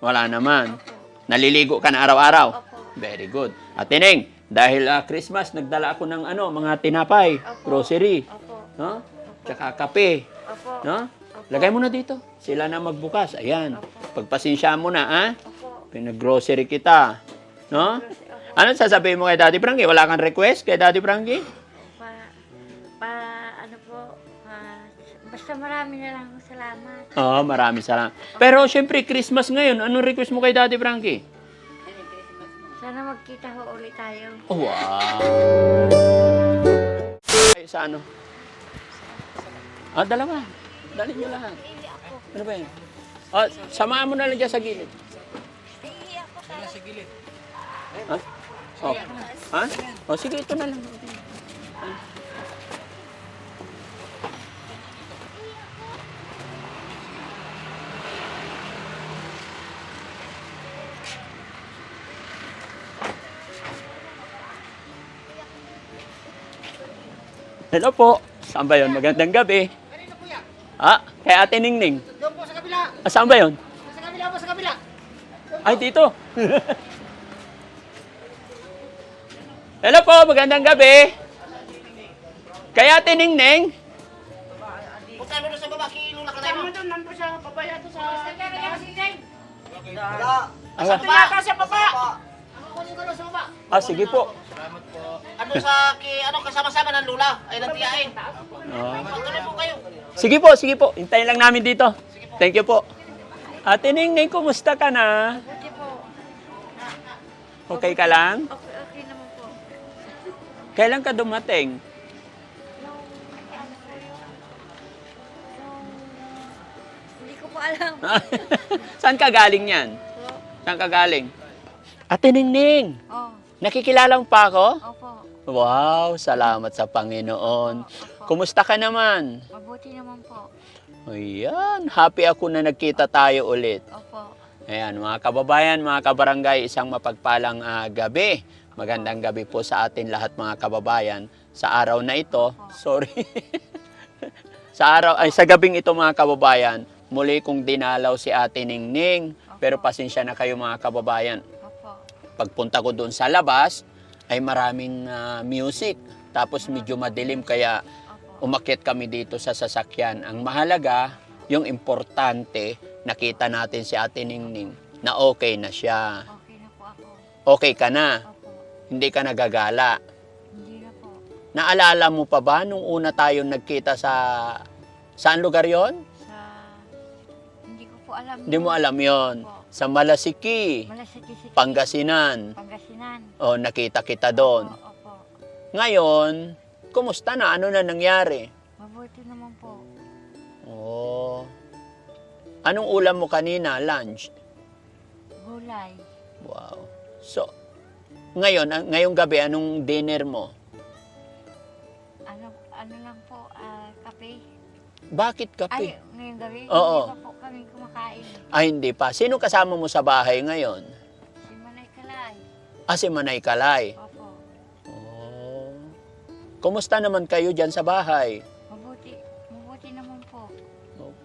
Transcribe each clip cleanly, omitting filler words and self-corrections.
Wala naman. Opo. Naliligo ka na araw-araw? Opo. Very good. Ate Neng, dahil Christmas, nagdala ako ng mga tinapay, Opo. grocery, Opo. no? Tsaka kape, Opo. no? Opo. Lagay mo na dito. Sila na magbukas. Ayan. Opo. Pagpasensya mo na, ha? Opo. Pinag-grocery kita. No? Opo. Ano sasabihin mo kay Daddy Frankie? Wala kang request kay Daddy Frankie? Ano po, basta marami na lang salamat. Oo, marami salamat. Pero syempre, Christmas ngayon. Anong request mo kay Daddy Frankie? Sana magkita ho ulit tayo. Oh, wow. Ay, sa ano? Dalawa. Dali nyo lahat. Iiyak ako. Ano ba yan? Samahan mo na lang dyan sa gilid. Iiyak ako talaga. Ha? Oh. Ha? Oh, sige, ito na lang. Hello po. Saan ba yun? Magandang gabi. Kanino po yan? Kay Ate Ningning. Doon po sa kabila. Saan ba yun? Sa kabila po, sa kabila. Ay, dito. Hello po, magandang gabi. Kay Ate Ningning. Punta mo doon sa baba, kilo na kanay mo. Doon, nandun siya, babaya doon sa... Sa baba, sa baba. Ako kunin ko doon sa baba. Sige po. Ano sa, kasama-sama ng lula, ay ng tiyain. Pagkano po kayo? Sige po. Hintayin lang namin dito. Thank you po. Ate Ningning, kumusta ka na? Buti po. Okay ka lang? Okay naman po. Kailan ka dumating? Hindi ko po alam. Saan ka galing yan? Po. Saan ka galing? Ate Ningning, Oh, nakikilala mo pa ako? opo. Wow, salamat sa Panginoon. Opo. Kumusta ka naman? Mabuti naman po. Ayan, happy ako na nagkita tayo ulit. Opo. Ayan, mga kababayan, mga kabarangay, isang mapagpalang gabi. Magandang gabi po sa atin lahat mga kababayan. Sa araw na ito, sorry. sa gabing ito mga kababayan, muli kong dinalaw si Ate Ningning. Pero pasensya na kayo mga kababayan. Opo. Pagpunta ko doon sa labas, ay maraming music. Tapos medyo madilim kaya Opo. umakyat kami dito sa sasakyan. Ang mahalaga, yung importante, nakita natin si Ate Ningning na okay na siya. Okay na po ako. Okay ka na. Opo. Hindi ka nagagala. Hindi na po. Naalala mo pa ba nung una tayong nagkita sa... Saan lugar yon? Hindi ko po alam. Hindi mo alam yon. Sa Malasiki, Malasiki, Pangasinan. Pangasinan. O, nakita kita doon. Opo. Ngayon, kumusta na? Ano na nangyari? Mabuti naman po. Oh. Anong ulam mo kanina? Lunch? Gulay. Wow. So, ngayong gabi, anong dinner mo? Ano lang po, kape. Bakit Ay, kape? ngayong gabi, Oo. hindi pa po kami kumakain. Ay, hindi pa. Sino kasama mo sa bahay ngayon? Si Manay Kalay. Si Manay Kalay. Opo. Oh. Kumusta naman kayo dyan sa bahay? Mabuti. Mabuti naman po.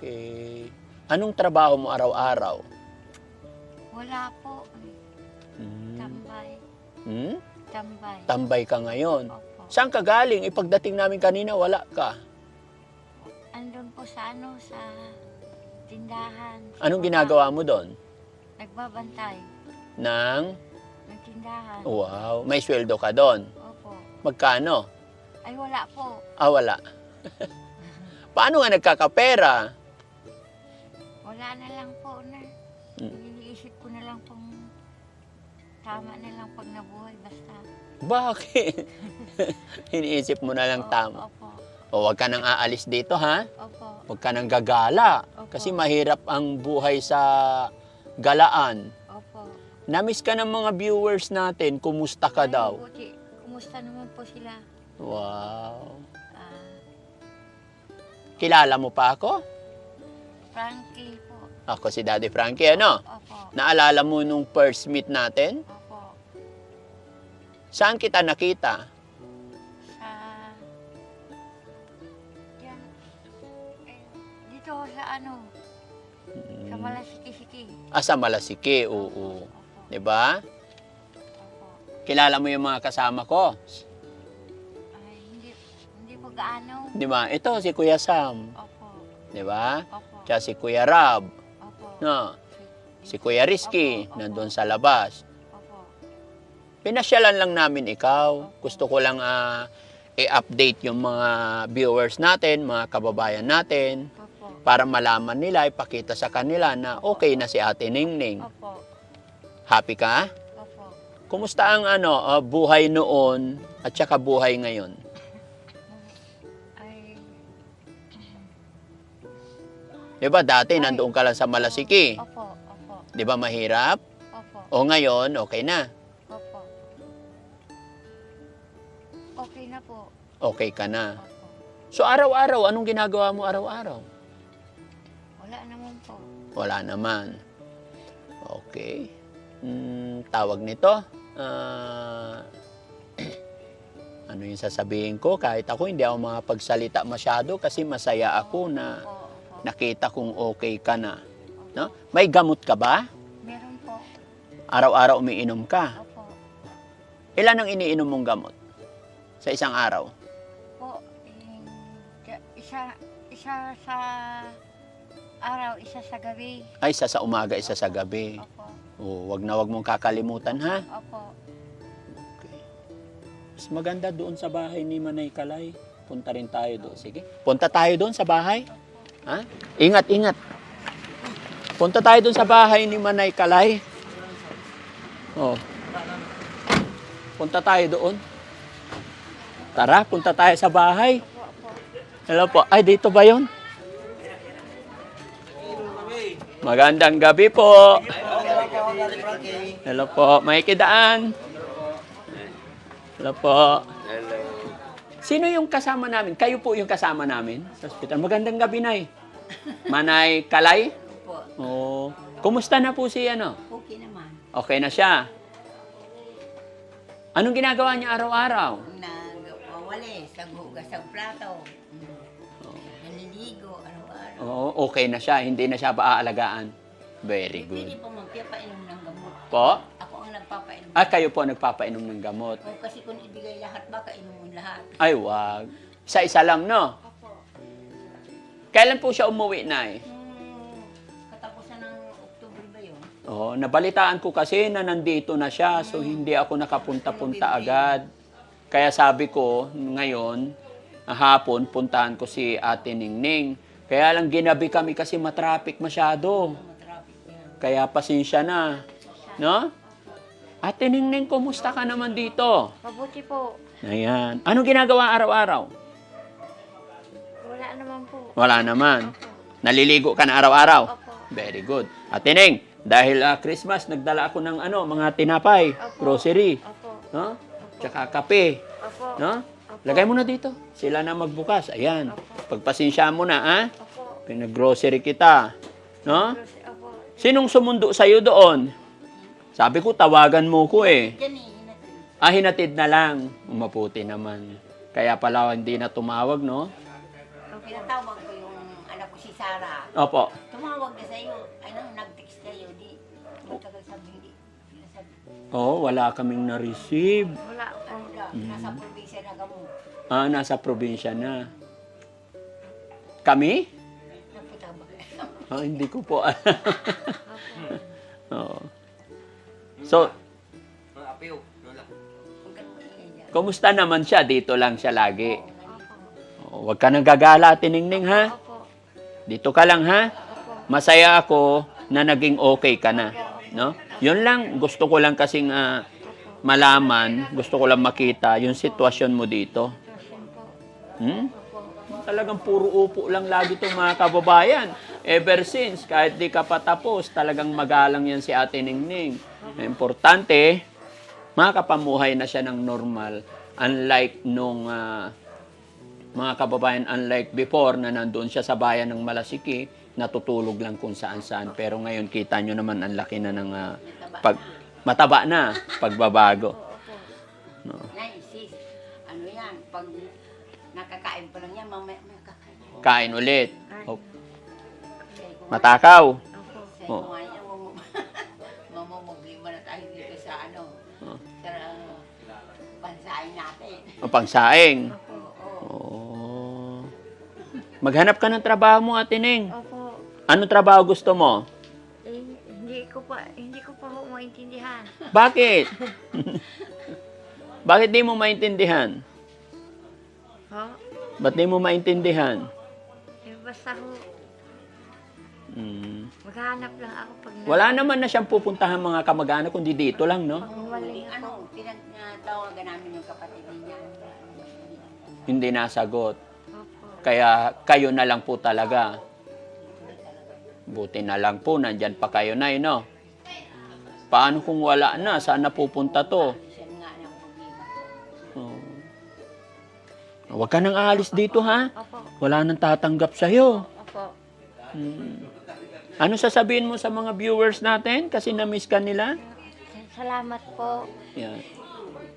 Okay. Anong trabaho mo araw-araw? Wala po. Hmm. Tambay. Hmm? Tambay. Tambay ka ngayon. Opo. Saan ka galing? Ipagdating namin kanina, wala ka. Andun po sa sa tindahan. Anong ginagawa mo doon? Nagbabantay. Nang? Ng tindahan. Wow, may sweldo ka doon. Opo. Magkano? Ay, wala po. Wala. Paano nga nagkakapera? Wala na lang po na. Iniisip ko na lang pong tama na lang pag nabuhay basta. Bakit? Iniisip mo na lang tama. Opo. O, huwag ka nang aalis dito, ha? Opo. Huwag ka nang gagala. Opo. Kasi mahirap ang buhay sa galaan. Opo. Namiss ka ng mga viewers natin. Kumusta ka Ay, daw? mabuti. Kumusta naman po sila? Wow. Ah, Kilala mo pa ako? Frankie po. Ako si Daddy Frankie, ano? Opo. Naalala mo nung first meet natin? Opo. Saan kita nakita? Sa... Yan. Eh, dito sa ano? Sa Malasiki-siki. Sa Malasiki, oo. Opo. 'Di ba? Opo. Kilala mo yung mga kasama ko? Ay, hindi po gaano. 'Di ba? Ito si Kuya Sam, Opo. 'di ba? Opo. Tsaka si Kuya Rab, Opo. no? Si Kuya Rizky, Opo, opo. nandun sa labas. Opo. Pinasyalan lang namin ikaw. Gusto ko lang i-update yung mga viewers natin, mga kababayan natin, Opo. para malaman nila, ipakita sa kanila na okay na si Ate Ningning. Opo. Happy ka? Opo. Kumusta ang buhay noon at saka buhay ngayon? Ay, Di ba dati nandoon ka lang sa Malasiki? opo. Opo. Di ba mahirap? Opo. O ngayon, okay na. Opo. Okay na po. Okay ka na. Opo. So araw-araw, anong ginagawa mo araw-araw? Wala naman po. Wala naman. Okay. Tawag nito. Ano yung sasabihin ko? Kahit ako, hindi ako makapagsalita masyado kasi masaya ako na Opo. Opo. nakita kong okay ka na. No? May gamot ka ba? Meron po. Araw-araw umiinom ka. Opo. Ilan ang iniinom mong gamot sa isang araw? Po, isa sa araw, isa sa gabi. Ay, isa sa umaga, isa sa gabi. Opo. Wag na wag mong kakalimutan, ha? Opo. Okay. Mas maganda doon sa bahay ni Manay Kalay. Punta rin tayo doon. Sige. Punta tayo doon sa bahay. Ha? Ingat, ingat. Punta tayo doon sa bahay ni Manay Kalay. Oh. Punta tayo doon. Tara, punta tayo sa bahay. Opo. Opo. Hello po. Ay, dito ba yun? Magandang gabi po. Hello po. May kidaan. Hello po. Hello. Sino yung kasama namin? Kayo po yung kasama namin sa ospital. Magandang gabi, Nay. Manay Kalay? Opo. Oh. Kumusta na po si ano? Okay naman. Okay na siya. Anong ginagawa niya araw-araw? Nagwawali sa hugas ng plato. Naliligo, araw-araw. Oo, okay na siya. Hindi na siya paaalagaan. Very Pwede good. po magpapainom ng gamot. Po? Ako ang nagpapainom. Kayo po nagpapainom ng gamot. O, kasi kung ibigay lahat, baka inumun lahat. Ay, wag. Isa-isa lang, no? Opo. Kailan po siya umuwi, Nay? Katapusan ng October ba yun? Oo, nabalitaan ko kasi na nandito na siya, so hindi ako nakapunta-punta agad. Kaya sabi ko, ngayon, hapon, puntahan ko si Ate Ningning. Kaya lang ginabi kami kasi matraffic masyado. Matraffic yan. Kaya pasensya na. No? Ate Ningning, kumusta ka naman dito? Mabuti po. Ayan. Anong ginagawa araw-araw? Wala naman po. Wala naman. Naliligo ka na araw-araw? Opo. Very good. Ate Ning, dahil Christmas, nagdala ako ng mga tinapay, Opo. grocery, Opo. no? Tsaka kape, Opo. no? Lagay mo na dito. Sila na magbukas. Ayan. Pagpasensya mo na, ha? Opo. Pinag-grocery kita. No? Opo. Sinong sumundo sa'yo doon? Sabi ko, tawagan mo ko eh. Yan eh, hinatid. Hinatid na lang. Maputi naman. Kaya pala hindi na tumawag, no? Nung pinatawag ko yung anak ko si Sarah, Opo. tumawag na sa'yo. Nag-text sa'yo. Di, matagal sabi, hindi. Sabi, Wala kaming na-receive. wala po. Nasa probinsya na kamo. Nasa probinsya na. Kami? Napunta ba kayo? Hindi ko po alam. Oo. So, Mga apiw, lola. Huwag ka naman ingay dyan. kumusta naman siya? Dito lang siya lagi. Opo. Huwag ka nang gagala, Tiningning, ha? Opo. Dito ka lang, ha? Opo. Masaya ako na naging okay ka na. No? Yun lang, gusto ko lang kasing malaman, gusto ko lang makita yung sitwasyon mo dito. Sitwasyon po. Hmm? Opo. Talagang puro upo lang lagi itong mga kababayan. Ever since, kahit di ka patapos, talagang magalang yan si Ate Ningning. Importante, makapamuhay na siya ng normal. Unlike nung mga kababayan, unlike before na nandoon siya sa bayan ng Malasiki, natutulog lang kung saan-saan. Pero ngayon, kita nyo naman ang laki na ng mataba na pagbabago. Opo. No. Nay, sis, ano yan, pag nakakain pa lang yan, mamaya may kakain. Kain ulit. Ay. Oh, matakaw. Opo. Sabi Oh. ko nga niya, mamamagima na tayo dito sa ano, Oh. sa bansain natin. O pangsaing. Oo. Oh. Maghanap ka ng trabaho mo, Ate Ning. Opo. Ano trabaho gusto mo? Eh, hindi ko pa ho maintindihan. Bakit? Bakit di mo maintindihan? Ho? Ba't di mo maintindihan? Eh, basta ho, maghanap lang ako pag Wala naman na siyang pupuntahan mga kamag-anak, kundi dito lang, no? Pag umaling ako. Ano, pinagtawagan namin yung kapatid niya. Hindi nasagot. Opo. Kaya kayo na lang po talaga. Buti na lang po, nandyan pa kayo na, no? Paano kung wala na? Saan napupunta to? Siya nga ng problema. Oh. Huwag ka nang aalis dito, ha? Opo. Wala nang tatanggap sa'yo. Opo. Ano sasabihin mo sa mga viewers natin? Kasi na-miss ka nila? Salamat po. Yan.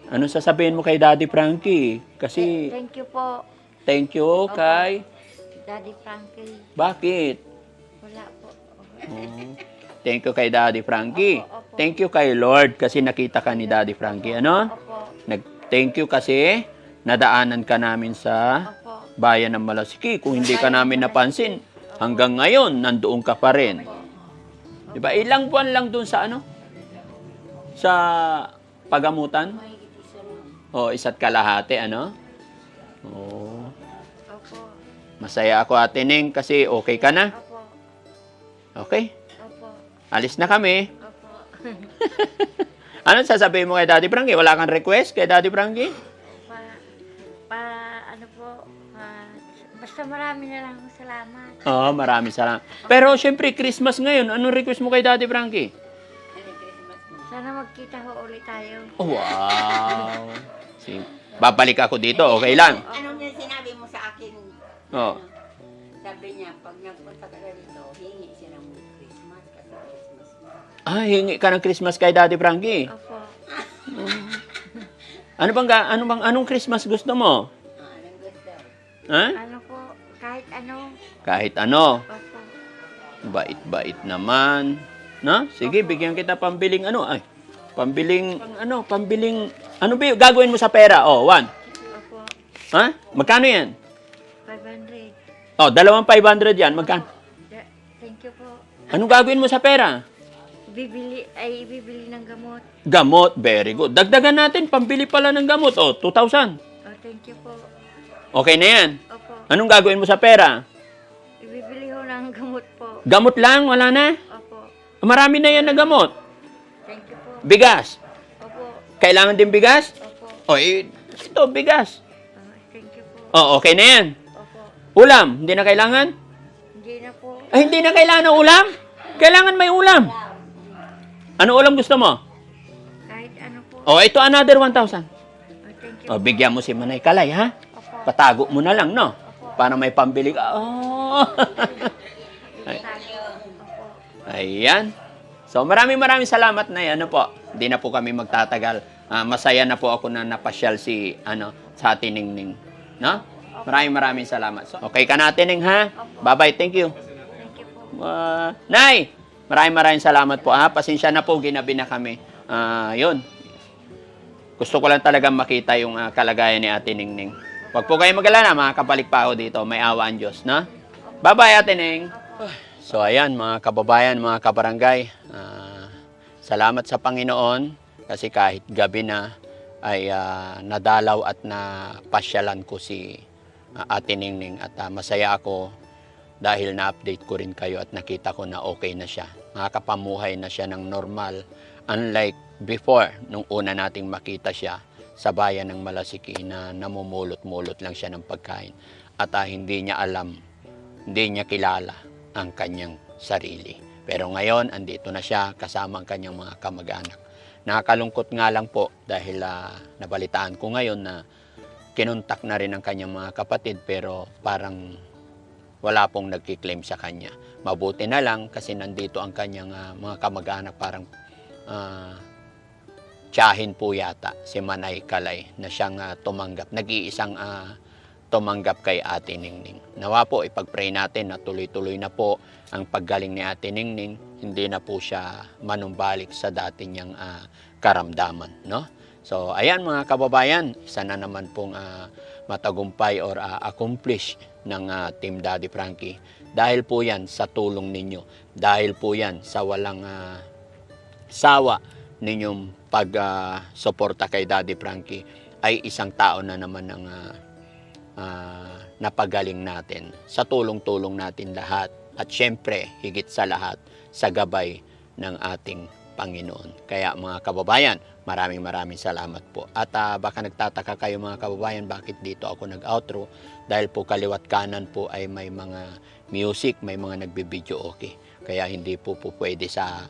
Ano sasabihin mo kay Daddy Frankie? Kasi Thank you po, thank you kay... Daddy Frankie. Bakit? Wala po. Oh. Thank you kay Daddy Frankie. Opo, opo. Thank you kay Lord kasi nakita ka ni Daddy Frankie. Ano? Opo. Thank you kasi nadaanan ka namin sa Opo. bayan ng Malasiki. Kung hindi ka namin napansin, hanggang ngayon, nandoon ka pa rin. Diba? Ilang buwan lang doon sa ano? Sa pagamutan? O, isa't kalahati, ano? Oo. Opo. Masaya ako, Ate Ning, kasi okay ka na. Opo. Okay? Opo. Alis na kami. Opo. Ano sasabihin mo kay Daddy Frankie? Wala kang request kay Daddy Frankie? Ano po, basta marami na lang salamat. Oo, maraming salamat. Pero syempre, Christmas ngayon. Anong request mo kay Daddy Frankie? Sana magkita ho ulit tayo. Oh, wow. Babalik ako dito, okay lang. Ano niya sinabi mo sa akin? Oo. Sabi niya, pag nagpunta ka na dito, hingi siya ng Christmas kasi Christmas mo. Ah, hingi ka ng Christmas kay Daddy Frankie. Opo. Anong Christmas gusto mo? Anong gusto? Ha? Ano po, kahit ano. Kahit ano. Opo. Bait-bait naman. No? Sige, bigyan kita pambiling ano. Ay, pambiling, ano ba gagawin mo sa pera? Oh, one. Opo. Ha? Magkano yan? 500. Oh, 2,500 yan. Magkano? Thank you po. Anong gagawin mo sa pera? Bibili ng gamot. Gamot. Very good. Dagdagan natin. Pambili pala ng gamot. Oh, 2,000. Oh, thank you po. Okay na yan. Opo. Anong gagawin mo sa pera? Ibibili ho ng gamot po. Gamot lang? Wala na? Opo. Marami na yan na gamot. Thank you po. Bigas. Opo. Kailangan din bigas? Opo. O, ito, bigas. Thank you po. O, okay na yan. Opo. Ulam, hindi na kailangan? Hindi na po. Ay, hindi na kailangan ng ulam? Kailangan may ulam. Ano ulam gusto mo? Kahit ano po. O, ito another 1,000. Oh, thank you. O, bigyan mo si Manay Kalay, ha? Opo. Patago mo na lang, no? Para may pambili ka. Oh. Ay, Opo. ayan. So, maraming salamat na yan. Ano po? Hindi na po kami magtatagal. Masaya na po ako na napasyal sa atin, Ningning. No? Maraming salamat. So, okay ka natin, Ning, ha? Bye-bye. Thank you. Thank you po. Nay, maraming salamat po, ha? Pasensya na po, ginabi na kami. Yun. Gusto ko lang talagang makita yung kalagayan ni Ate Ningning. Huwag po kayo mag-alala, makakabalik pa ako dito. May awa ang Diyos, na? Bye-bye, Ate Ning. So, ayan, mga kababayan, mga kabarangay. Salamat sa Panginoon kasi kahit gabi na ay nadalaw at napasyalan ko si Ate Ningning at masaya ako dahil na-update ko rin kayo at nakita ko na okay na siya. Nakakapamuhay na siya ng normal. Unlike before, nung una nating makita siya sa bayan ng Malasiki na namumulot-mulot lang siya ng pagkain at hindi niya alam, hindi niya kilala ang kanyang sarili. Pero ngayon, andito na siya kasama ang kanyang mga kamag-anak. Nakakalungkot nga lang po dahil nabalitaan ko ngayon na kinontak na rin ang kanyang mga kapatid pero parang wala pong nagkiklaim sa kanya. Mabuti na lang kasi nandito ang kanyang mga kamag-anak parang tiyahin po yata si Manay Kalay na siyang tumanggap. Nag-iisang tumanggap kay Ate Ningning. Nawa po, ipag-pray natin na tuloy-tuloy na po ang paggaling ni Ate Ningning. Hindi na po siya manumbalik sa dati niyang karamdaman. No? So, ayan mga kababayan, isa na naman pong matagumpay or accomplish ng Team Daddy Frankie. Dahil po yan sa tulong ninyo. Dahil po yan sa walang sawa ninyong pag-suporta kay Daddy Frankie, ay isang tao na naman ang napagaling natin. Sa tulong-tulong natin lahat. At syempre, higit sa lahat, sa gabay ng ating Panginoon. Kaya mga kababayan, maraming salamat po. At baka nagtataka kayo mga kababayan, bakit dito ako nag-outro? Dahil po kaliwat kanan po ay may mga music, may mga nagbe-video okay. Kaya hindi po pwede sa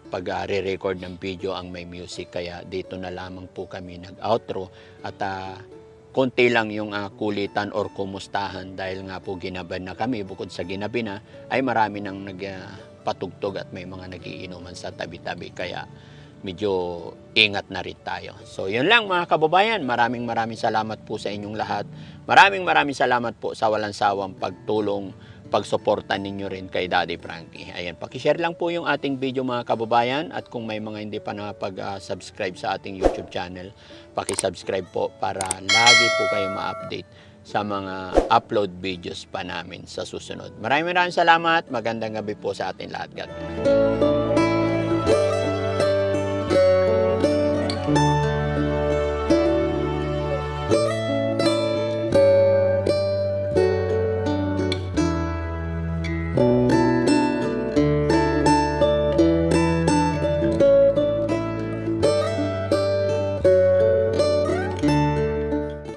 pag-re-record ng video ang may music. Kaya dito na lamang po kami nag-outro. At konti lang yung kulitan or kumustahan dahil nga po ginaban na kami. Bukod sa ginabi na, ay marami nang nagpatugtog at may mga nagiinuman sa tabi-tabi. Kaya medyo ingat na rin tayo. So yun lang mga kababayan. Maraming salamat po sa inyong lahat. Maraming salamat po sa walang sawang pagtulong, pagsuporta ninyo rin kay Daddy Frankie. Ayan, pakishare lang po yung ating video mga kababayan, at kung may mga hindi pa nakapag-subscribe sa ating YouTube channel, pakisubscribe po para lagi po kayo ma-update sa mga upload videos pa namin sa susunod. Maraming salamat. Magandang gabi po sa ating lahat. God bless.